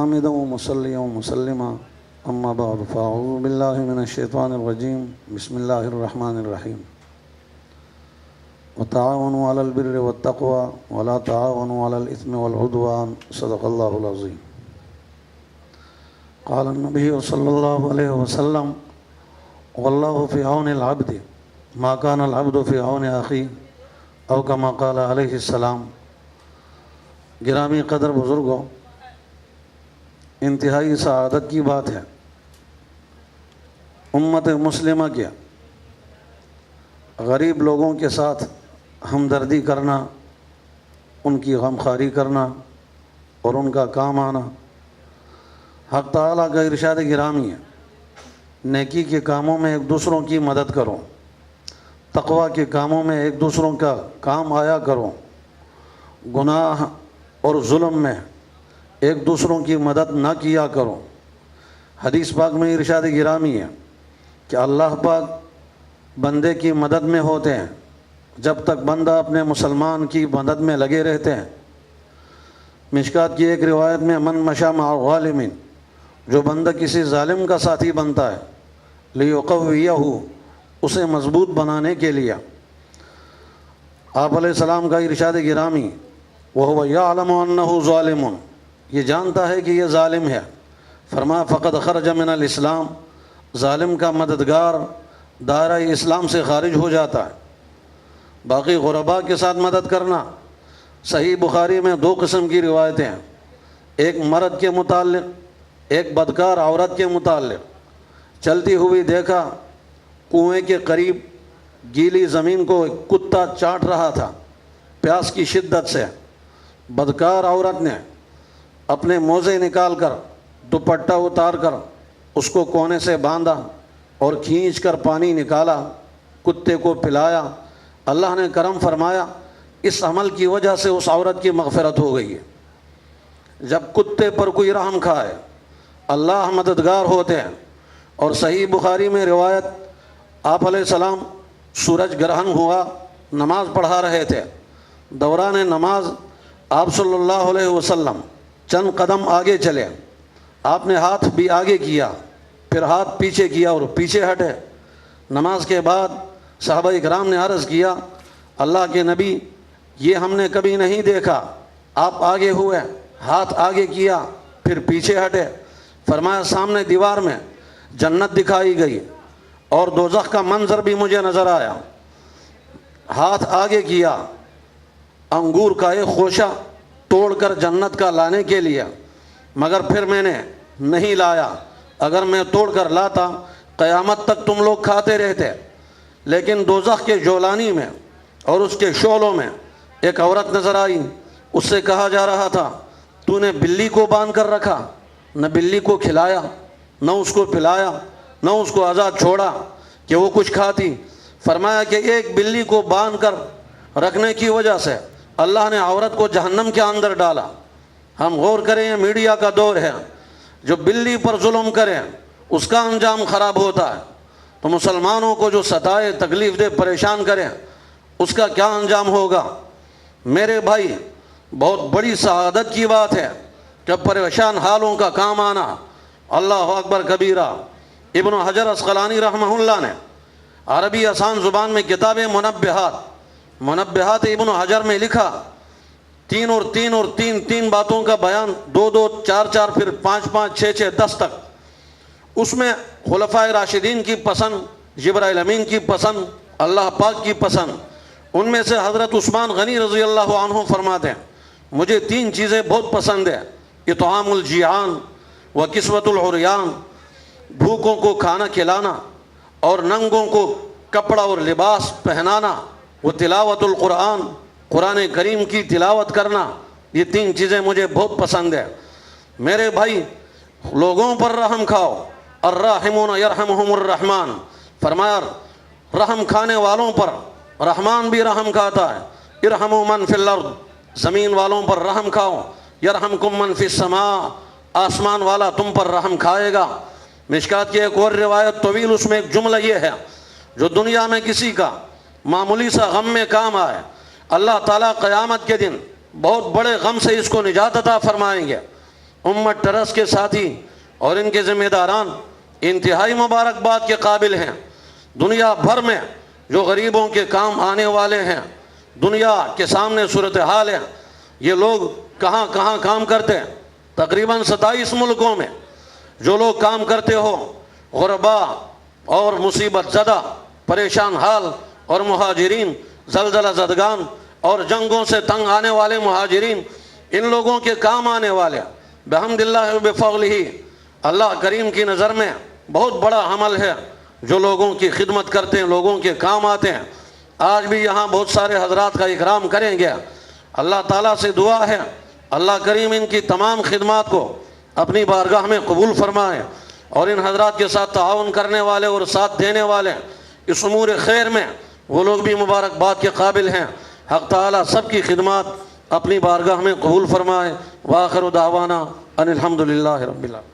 حامدا ومصليا ومسلما أما بعد فأعوذ بالله من الشيطان الرجيم بسم الله الرحمن الرحيم وتعاونوا على البر والتقوى ولا تعاونوا على الإثم والعدوان صدق الله العظيم. قال النبي صلى الله عليه وسلم والله في عون العبد ما كان العبد في عون أخيه او كما قال علیہ السلام. گرامی قدر بزرگوں، انتہائی سعادت کی بات ہے امت مسلمہ کے غریب لوگوں کے ساتھ ہمدردی کرنا، ان کی غمخواری کرنا اور ان کا کام آنا. حق تعالیٰ کا ارشاد گرامی ہے، نیکی کے کاموں میں ایک دوسروں کی مدد کرو، تقوی کے کاموں میں ایک دوسروں کا کام آیا کرو، گناہ اور ظلم میں ایک دوسروں کی مدد نہ کیا کرو. حدیث پاک میں ارشاد گرامی ہے کہ اللہ پاک بندے کی مدد میں ہوتے ہیں جب تک بندہ اپنے مسلمان کی مدد میں لگے رہتے ہیں. مشکات کی ایک روایت میں من مشى مع غالم، جو بندہ کسی ظالم کا ساتھی بنتا ہے، لیقویہ، اسے مضبوط بنانے کے لیے. آپ علیہ السلام کا ارشاد گرامی وَهُوَ يَعْلَمُ أَنَّهُ ظَالِمٌ، یہ جانتا ہے کہ یہ ظالم ہے. فرمایا فقد خرج من الاسلام، ظالم کا مددگار دائرہ اسلام سے خارج ہو جاتا ہے. باقی غرباء کے ساتھ مدد کرنا، صحیح بخاری میں 2 قسم کی روایتیں ہیں، ایک مرد کے متعلق، ایک بدکار عورت کے متعلق. چلتی ہوئی دیکھا کنویں کے قریب گیلی زمین کو ایک کتا چاٹ رہا تھا پیاس کی شدت سے. بدکار عورت نے اپنے موزے نکال کر دوپٹہ اتار کر اس کو کونے سے باندھا اور کھینچ کر پانی نکالا، کتے کو پلایا. اللہ نے کرم فرمایا، اس عمل کی وجہ سے اس عورت کی مغفرت ہو گئی ہے. جب کتے پر کوئی رحم کھائے اللہ مددگار ہوتے ہیں. اور صحیح بخاری میں روایت، آپ علیہ السلام سورج گرہن ہوا، نماز پڑھا رہے تھے. دوران نماز آپ صلی اللہ علیہ وسلم چند قدم آگے چلے، آپ نے ہاتھ بھی آگے کیا، پھر ہاتھ پیچھے کیا اور پیچھے ہٹے. نماز کے بعد صحابہ اکرام نے عرض کیا اللہ کے نبی، یہ ہم نے کبھی نہیں دیکھا، آپ آگے ہوئے، ہاتھ آگے کیا، پھر پیچھے ہٹے. فرمایا سامنے دیوار میں جنت دکھائی گئی اور دوزخ کا منظر بھی مجھے نظر آیا. ہاتھ آگے کیا، انگور کا ایک خوشہ توڑ کر جنت کا لانے کے لیے، مگر پھر میں نے نہیں لایا. اگر میں توڑ کر لاتا قیامت تک تم لوگ کھاتے رہتے. لیکن دوزخ کے جولانی میں اور اس کے شعلوں میں ایک عورت نظر آئی. اس سے کہا جا رہا تھا تو نے بلی کو باندھ کر رکھا، نہ بلی کو کھلایا، نہ اس کو پلایا، نہ اس کو آزاد چھوڑا کہ وہ کچھ کھاتی. فرمایا کہ ایک بلی کو باندھ کر رکھنے کی وجہ سے اللہ نے عورت کو جہنم کے اندر ڈالا. ہم غور کریں، یہ میڈیا کا دور ہے، جو بلی پر ظلم کرے اس کا انجام خراب ہوتا ہے، تو مسلمانوں کو جو ستائے، تکلیف دے، پریشان کرے، اس کا کیا انجام ہوگا؟ میرے بھائی، بہت بڑی سعادت کی بات ہے جب پریشان حالوں کا کام آنا. اللہ اکبر کبیرہ. ابن حجر اسقلانی رحمہ اللہ نے عربی آسان زبان میں کتاب منبہات ابن حجر میں لکھا، 3 اور 3 اور 3 باتوں کا بیان، 2 2 4 4 پھر 5 5 6 6 10 تک. اس میں خلفائے راشدین کی پسند، جبرائیل امین کی پسند، اللہ پاک کی پسند. ان میں سے حضرت عثمان غنی رضی اللہ عنہ فرماتے ہیں مجھے 3 چیزیں بہت پسند ہیں، اطعام الجیعان و کسوت العریان، بھوکوں کو کھانا کھلانا اور ننگوں کو کپڑا اور لباس پہنانا، وہ تلاوت القرآن، قرآن کریم کی تلاوت کرنا. یہ 3 چیزیں مجھے بہت پسند ہیں. میرے بھائی، لوگوں پر رحم کھاؤ، الراحمون یرحمہم الرحمن. فرمایا رحم کھانے والوں پر رحمان بھی رحم کھاتا ہے. ارحموا من فی الارض، زمین والوں پر رحم کھاؤ. یرحمکم من فی السماء، آسمان والا تم پر رحم کھائے گا. مشکات کی ایک اور روایت طویل، اس میں ایک جملہ یہ ہے، جو دنیا میں کسی کا معمولی سا غم میں کام آئے، اللہ تعالیٰ قیامت کے دن بہت بڑے غم سے اس کو نجات عطا فرمائیں گے. امت ٹرسٹ کے ساتھی اور ان کے ذمہ داران انتہائی مبارکباد کے قابل ہیں۔ دنیا بھر میں جو غریبوں کے کام آنے والے ہیں، دنیا کے سامنے صورتحال ہے، یہ لوگ کہاں کہاں کام کرتے ہیں، تقریباً 27 ملکوں میں جو لوگ کام کرتے ہو، غربا اور مصیبت زدہ، پریشان حال اور مہاجرین، زلزلہ زدگان اور جنگوں سے تنگ آنے والے مہاجرین، ان لوگوں کے کام آنے والے بحمد اللہ و بفضلہ اللہ کریم کی نظر میں بہت بڑا عمل ہے جو لوگوں کی خدمت کرتے ہیں، لوگوں کے کام آتے ہیں۔ آج بھی یہاں بہت سارے حضرات کا اکرام کریں گے۔ اللہ تعالیٰ سے دعا ہے اللہ کریم ان کی تمام خدمات کو اپنی بارگاہ میں قبول فرمائے، اور ان حضرات کے ساتھ تعاون کرنے والے اور ساتھ دینے والے اس امور خیر میں وہ لوگ بھی مبارکباد کے قابل ہیں۔ حق تعالیٰ سب کی خدمات اپنی بارگاہ میں قبول فرمائے۔ وآخر دعوانا ان الحمدللہ رب العالمین۔